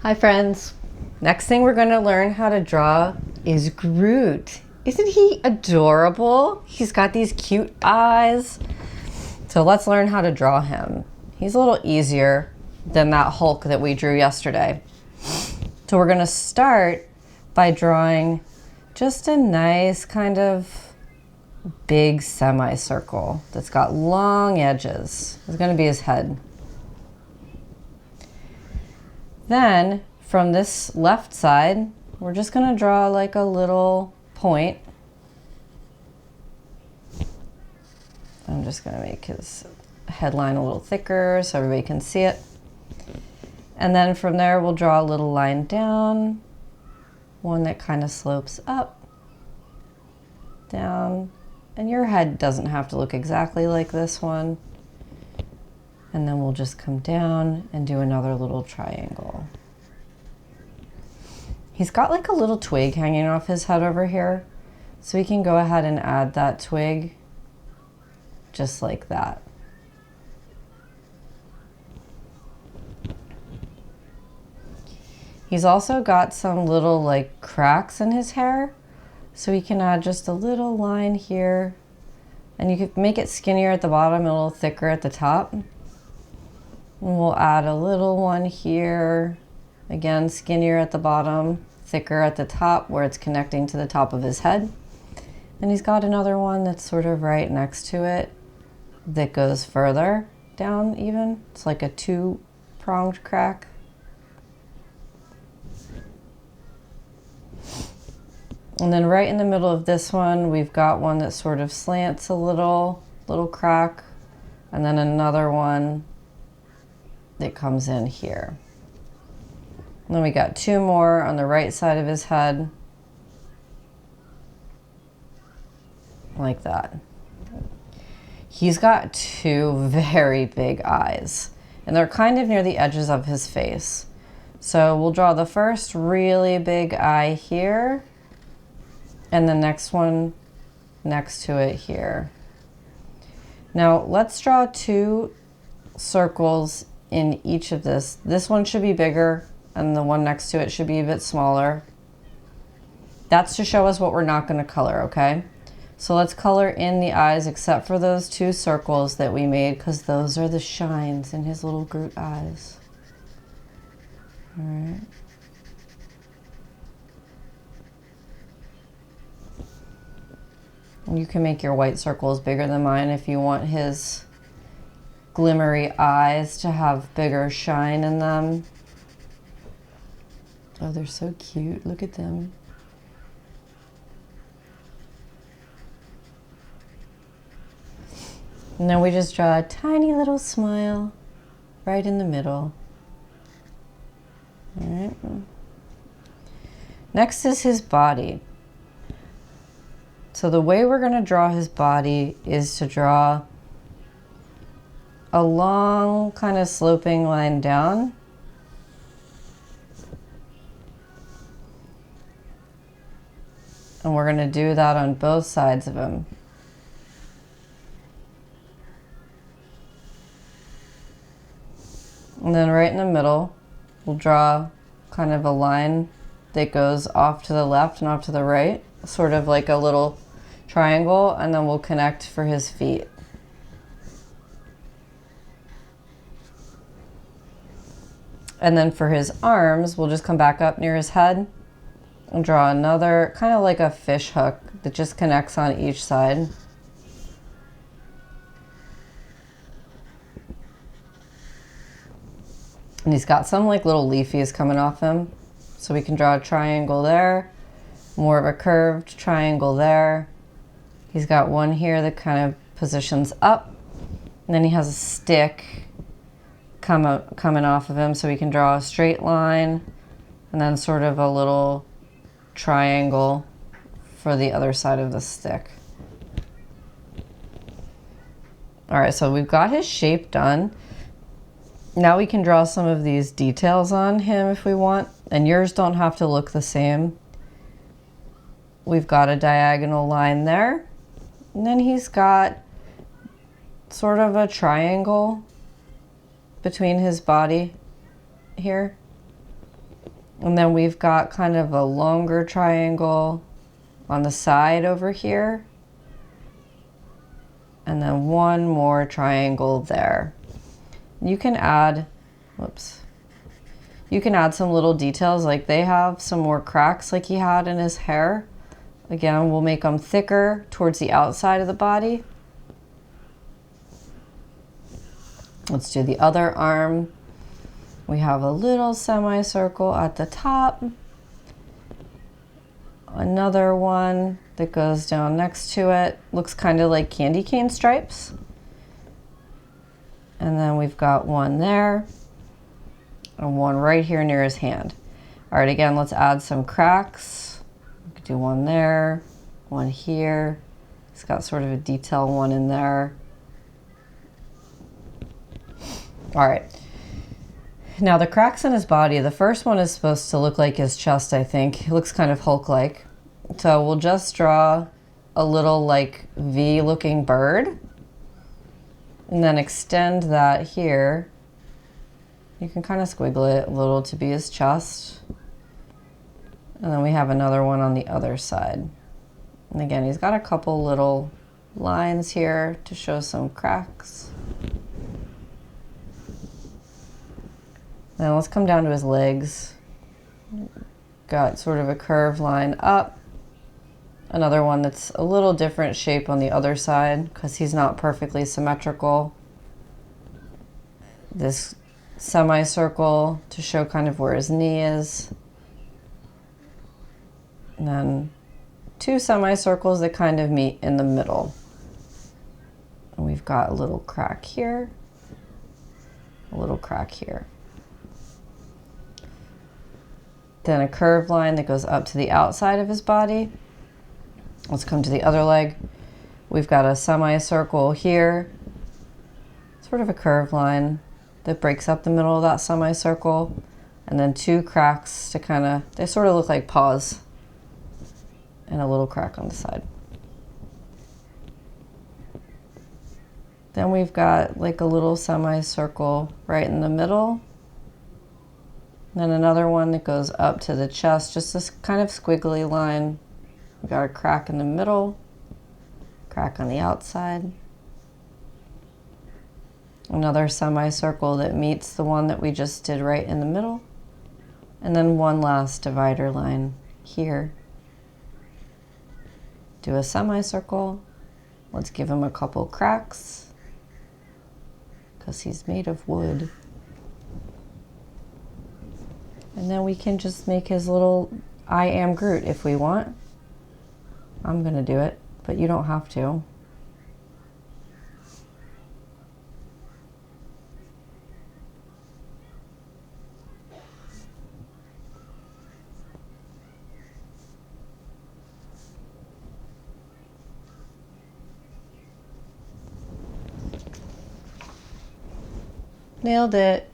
Hi friends. Next thing we're going to learn how to draw is Groot. Isn't he adorable? He's got these cute eyes. So let's learn how to draw him. He's a little easier than that Hulk that we drew yesterday. So we're going to start by drawing just a nice kind of big semicircle that's got long edges. It's going to be his head. Then from this left side, we're just going to draw like a little point. I'm just going to make his headline a little thicker so everybody can see it. And then from there, we'll draw a little line down, one that kind of slopes up, down, and your head doesn't have to look exactly like this one. And then we'll just come down and do another little triangle. He's got like a little twig hanging off his head over here, so we can go ahead and add that twig just like that. He's also got some little like cracks in his hair, so we can add just a little line here, and you could make it skinnier at the bottom, a little thicker at the top. And we'll add a little one here, again skinnier at the bottom, thicker at the top where it's connecting to the top of his head. And he's got another one that's sort of right next to it that goes further down even. It's like a two-pronged crack. And then right in the middle of this one, we've got one that sort of slants a little crack, and then another one that comes in here. And then we got two more on the right side of his head, like that. He's got two very big eyes, and they're kind of near the edges of his face. So we'll draw the first really big eye here, and the next one next to it here. Now let's draw two circles in each of this. This one should be bigger and the one next to it should be a bit smaller. That's to show us what we're not going to color, okay? So let's color in the eyes except for those two circles that we made, because those are the shines in his little Groot eyes. All right. You can make your white circles bigger than mine if you want his glimmery eyes to have bigger shine in them. Oh, they're so cute. Look at them. And then we just draw a tiny little smile right in the middle. All right. Next is his body. So the way we're going to draw his body is to draw a long kind of sloping line down. And we're going to do that on both sides of him. And then right in the middle, we'll draw kind of a line that goes off to the left and off to the right, sort of like a little triangle, and then we'll connect for his feet. And then for his arms, we'll just come back up near his head and draw another kind of like a fish hook that just connects on each side. And he's got some like little leafies coming off him. So we can draw a triangle there, more of a curved triangle there. He's got one here that kind of positions up, and then he has a stick coming off of him, so we can draw a straight line and then sort of a little triangle for the other side of the stick. All right, so we've got his shape done. Now we can draw some of these details on him if we want, and yours don't have to look the same. We've got a diagonal line there, and then he's got sort of a triangle between his body here. And then we've got kind of a longer triangle on the side over here. And then one more triangle there. You can add, whoops. You can add some little details, like they have some more cracks like he had in his hair. Again, we'll make them thicker towards the outside of the body. Let's do the other arm. We have a little semicircle at the top. Another one that goes down next to it. Looks kind of like candy cane stripes. And then we've got one there and one right here near his hand. All right, again, let's add some cracks. We could do one there, one here. It's got sort of a detail one in there. All right. Now the cracks in his body, the first one is supposed to look like his chest, I think. It looks kind of Hulk-like. So we'll just draw a little like V-looking bird. And then extend that here. You can kind of squiggle it a little to be his chest. And then we have another one on the other side. And again, he's got a couple little lines here to show some cracks. Now let's come down to his legs. Got sort of a curved line up. Another one that's a little different shape on the other side because he's not perfectly symmetrical. This semicircle to show kind of where his knee is. And then two semicircles that kind of meet in the middle. And we've got a little crack here, a little crack here. Then a curved line that goes up to the outside of his body. Let's come to the other leg. We've got a semicircle here, sort of a curved line that breaks up the middle of that semicircle, and then two cracks to kind of, they sort of look like paws, and a little crack on the side. Then we've got like a little semicircle right in the middle. Then another one that goes up to the chest, just this kind of squiggly line. We've got a crack in the middle, crack on the outside. Another semicircle that meets the one that we just did right in the middle. And then one last divider line here. Do a semicircle. Let's give him a couple cracks because he's made of wood. And then we can just make his little I am Groot if we want. I'm gonna do it, but you don't have to. Nailed it.